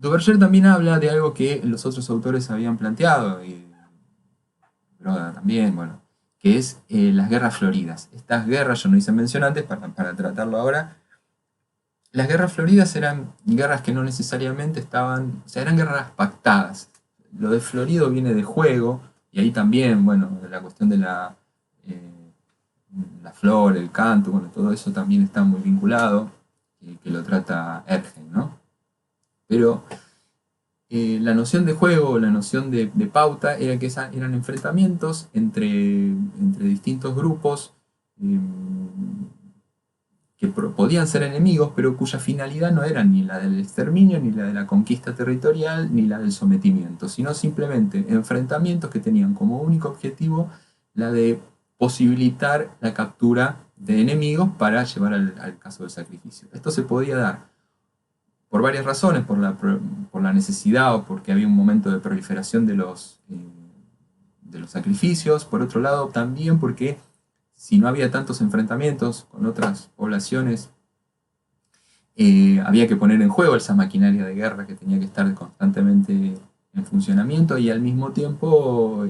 Duverger también habla de algo que los otros autores habían planteado, y Broda también, bueno, que es las guerras floridas. Estas guerras, yo no hice mención antes para tratarlo ahora. Las guerras floridas eran guerras que no necesariamente estaban, o sea, eran guerras pactadas. Lo de florido viene de juego, y ahí también, bueno, de la cuestión de eh, la flor, el canto, bueno, todo eso también está muy vinculado, que lo trata Erdheim, ¿no? Pero la noción de juego, la noción de pauta, era que eran enfrentamientos entre distintos grupos eh, que podían ser enemigos, pero cuya finalidad no era ni la del exterminio, ni la de la conquista territorial, ni la del sometimiento, sino simplemente enfrentamientos que tenían como único objetivo la de posibilitar la captura de enemigos para llevar al caso del sacrificio. Esto se podía dar por varias razones, por la necesidad o porque había un momento de proliferación de los sacrificios, por otro lado también porque si no había tantos enfrentamientos con otras poblaciones, había que poner en juego esa maquinaria de guerra que tenía que estar constantemente en funcionamiento y al mismo tiempo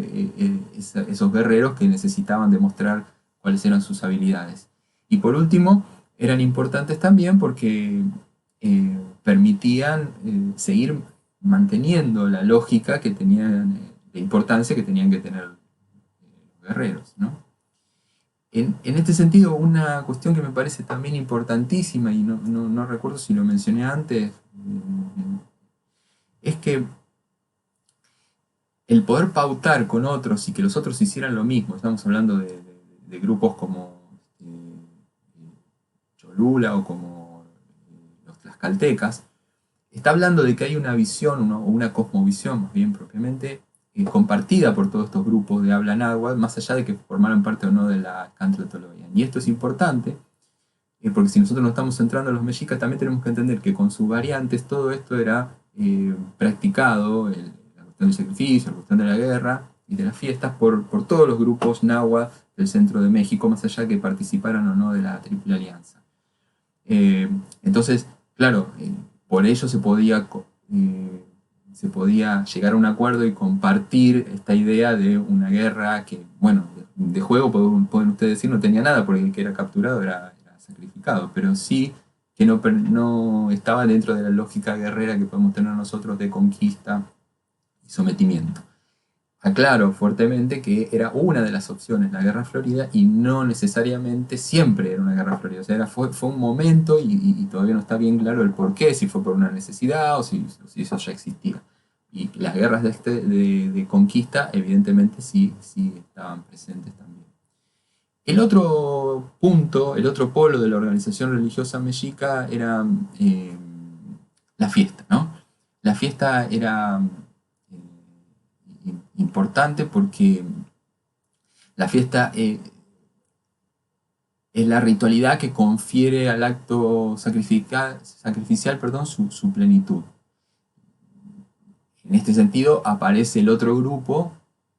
esos guerreros que necesitaban demostrar cuáles eran sus habilidades. Y por último, eran importantes también porque permitían seguir manteniendo la lógica que tenían, de importancia que tenían que tener los guerreros, ¿no? En este sentido, una cuestión que me parece también importantísima, y no recuerdo si lo mencioné antes, es que el poder pautar con otros y que los otros hicieran lo mismo, estamos hablando de grupos como Cholula o como los tlaxcaltecas, está hablando de que hay una visión, o una cosmovisión más bien propiamente, compartida por todos estos grupos de habla náhuatl, más allá de que formaran parte o no de la Cantlatoloyan. Y esto es importante, porque si nosotros nos estamos centrando en los mexicas, también tenemos que entender que con sus variantes todo esto era practicado, la cuestión del sacrificio, la cuestión de la guerra y de las fiestas, por todos los grupos náhuatl del centro de México, más allá de que participaran o no de la Triple Alianza. Entonces, claro, por ello se podía llegar a un acuerdo y compartir esta idea de una guerra que, bueno, de juego pueden ustedes decir no tenía nada, porque el que era capturado era sacrificado, pero sí que no estaba dentro de la lógica guerrera que podemos tener nosotros de conquista y sometimiento. Aclaro fuertemente que era una de las opciones la guerra florida y no necesariamente siempre era una guerra florida. O sea, fue un momento y todavía no está bien claro el por qué, si fue por una necesidad o si eso ya existía. Y las guerras de conquista evidentemente sí estaban presentes también. El otro punto, el otro polo de la organización religiosa mexica era la fiesta, ¿no? La fiesta era importante porque la fiesta es la ritualidad que confiere al acto sacrificial, perdón, su plenitud. En este sentido aparece el otro grupo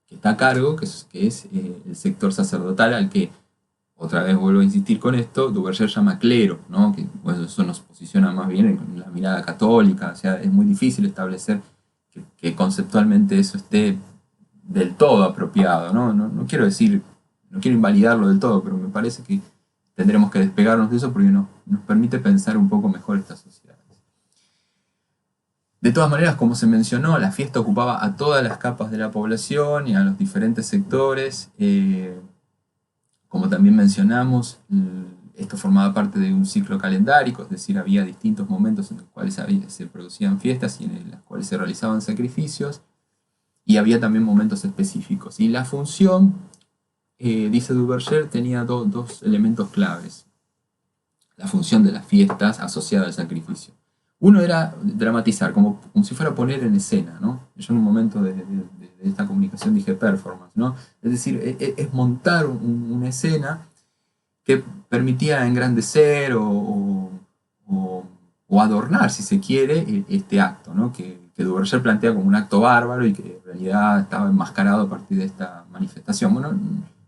que está a cargo, que es el sector sacerdotal, al que, otra vez vuelvo a insistir con esto, Duverger llama clero, ¿no? Que bueno, eso nos posiciona más bien en la mirada católica, o sea, es muy difícil establecer que conceptualmente eso esté del todo apropiado, ¿no? No quiero decir, no quiero invalidarlo del todo, pero me parece que tendremos que despegarnos de eso porque nos permite pensar un poco mejor esta sociedad. De todas maneras, como se mencionó, la fiesta ocupaba a todas las capas de la población y a los diferentes sectores. Como también mencionamos, esto formaba parte de un ciclo calendárico, es decir, había distintos momentos en los cuales se producían fiestas y en los cuales se realizaban sacrificios, y había también momentos específicos. Y la función, dice Duverger, tenía dos elementos claves. La función de las fiestas asociada al sacrificio. Uno era dramatizar, como si fuera poner en escena, ¿no? Yo en un momento de esta comunicación dije performance, ¿no? Es decir, es montar una escena que permitía engrandecer o adornar, si se quiere, este acto, ¿no? Que Duverger plantea como un acto bárbaro y que en realidad estaba enmascarado a partir de esta manifestación. Bueno,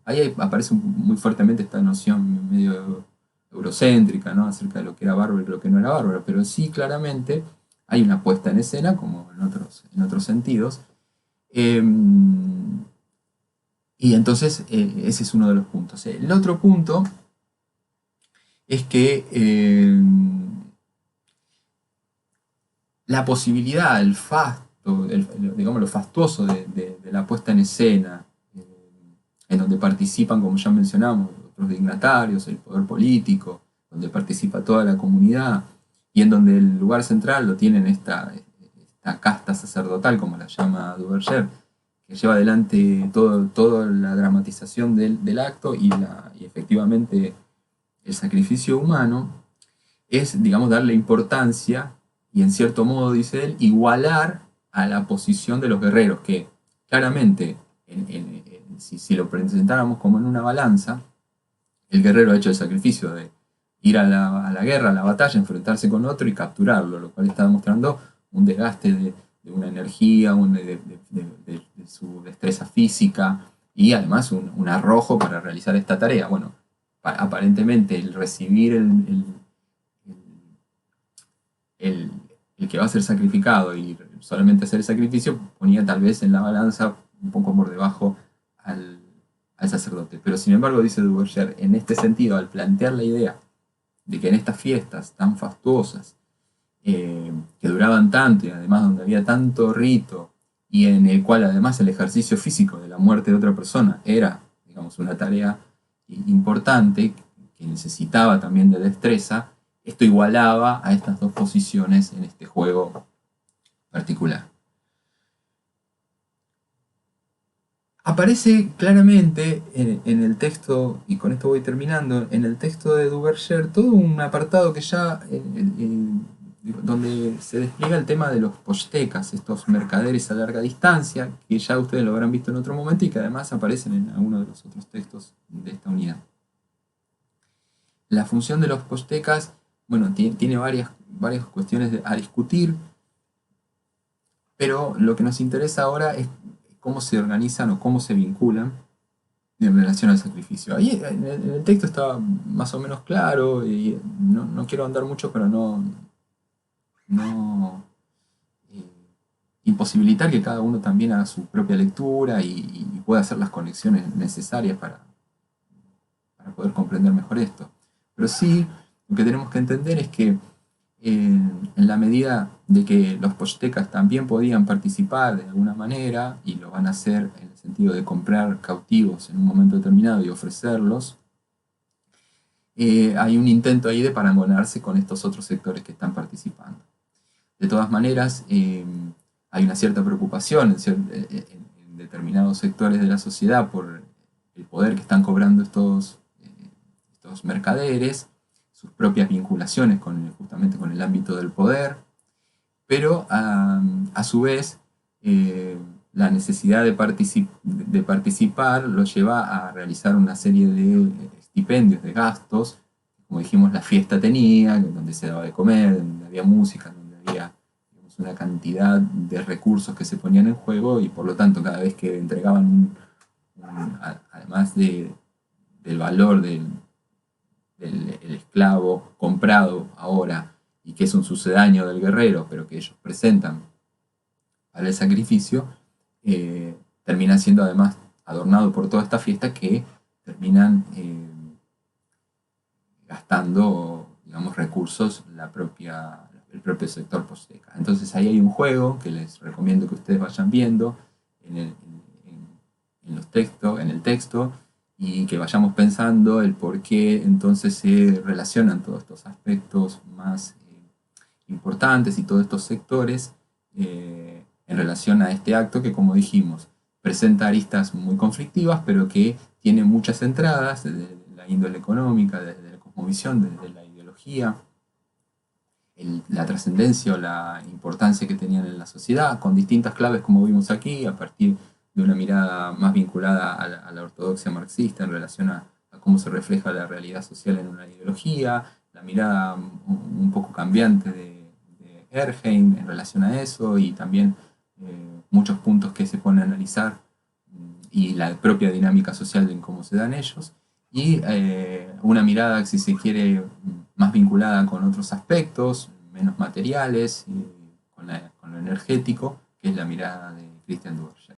ahí aparece muy fuertemente esta noción medio eurocéntrica, ¿no? Acerca de lo que era bárbaro y lo que no era bárbaro, pero sí claramente hay una puesta en escena, como en otros sentidos. Eh, y entonces ese es uno de los puntos. El otro punto es que la posibilidad, el fasto, digamos lo fastuoso de la puesta en escena, en donde participan, como ya mencionamos, otros dignatarios, el poder político, donde participa toda la comunidad, y en donde el lugar central lo tienen esta casta sacerdotal, como la llama Duverger, que lleva adelante toda la dramatización del acto y efectivamente el sacrificio humano, es, digamos, darle importancia y en cierto modo, dice él, igualar a la posición de los guerreros, que claramente, si lo presentáramos como en una balanza, el guerrero ha hecho el sacrificio de ir a la guerra, a la batalla, enfrentarse con otro y capturarlo, lo cual está demostrando un desgaste de una energía, de su destreza física y además un arrojo para realizar esta tarea. Bueno, aparentemente el recibir el, el que va a ser sacrificado y solamente hacer el sacrificio ponía tal vez en la balanza un poco por debajo al, al sacerdote. Pero sin embargo, dice Duverger, en este sentido, al plantear la idea de que en estas fiestas tan fastuosas, que duraban tanto y además donde había tanto rito, y en el cual además el ejercicio físico de la muerte de otra persona era, digamos, una tarea importante, que necesitaba también de destreza, esto igualaba a estas dos posiciones en este juego particular. Aparece claramente en el texto, y con esto voy terminando, en el texto de Duverger, todo un apartado que ya, donde se despliega el tema de los pochtecas, estos mercaderes a larga distancia, que ya ustedes lo habrán visto en otro momento y que además aparecen en algunos de los otros textos de esta unidad. La función de los pochtecas, bueno, tiene varias cuestiones a discutir, pero lo que nos interesa ahora es cómo se organizan o cómo se vinculan en relación al sacrificio. Ahí en el texto está más o menos claro, y no quiero andar mucho, pero no imposibilitar que cada uno también haga su propia lectura y pueda hacer las conexiones necesarias para poder comprender mejor esto. Pero sí, lo que tenemos que entender es que en la medida de que los pochtecas también podían participar de alguna manera, y lo van a hacer en el sentido de comprar cautivos en un momento determinado y ofrecerlos, hay un intento ahí de parangonarse con estos otros sectores que están participando. De todas maneras, hay una cierta preocupación en determinados sectores de la sociedad por el poder que están cobrando estos mercaderes, sus propias vinculaciones justamente con el ámbito del poder, pero a su vez la necesidad de participar lo lleva a realizar una serie de estipendios, de gastos, como dijimos la fiesta tenía, donde se daba de comer, donde había música, donde había, digamos, una cantidad de recursos que se ponían en juego y por lo tanto cada vez que entregaban además del valor del esclavo comprado ahora y que es un sucedáneo del guerrero, pero que ellos presentan para el sacrificio, termina siendo además adornado por toda esta fiesta que terminan gastando, digamos, recursos el propio sector pochteca. Entonces ahí hay un juego que les recomiendo que ustedes vayan viendo en el texto, y que vayamos pensando el por qué entonces se relacionan todos estos aspectos más importantes y todos estos sectores en relación a este acto que, como dijimos, presenta aristas muy conflictivas, pero que tiene muchas entradas desde la índole económica, desde la cosmovisión, desde la ideología, la trascendencia o la importancia que tenían en la sociedad, con distintas claves como vimos aquí, a partir de una mirada más vinculada a la ortodoxia marxista en relación a cómo se refleja la realidad social en una ideología, la mirada un poco cambiante de Herrheim en relación a eso, y también muchos puntos que se ponen a analizar y la propia dinámica social en cómo se dan ellos, y una mirada, si se quiere, más vinculada con otros aspectos, menos materiales, con lo energético, que es la mirada de Christian Duerger.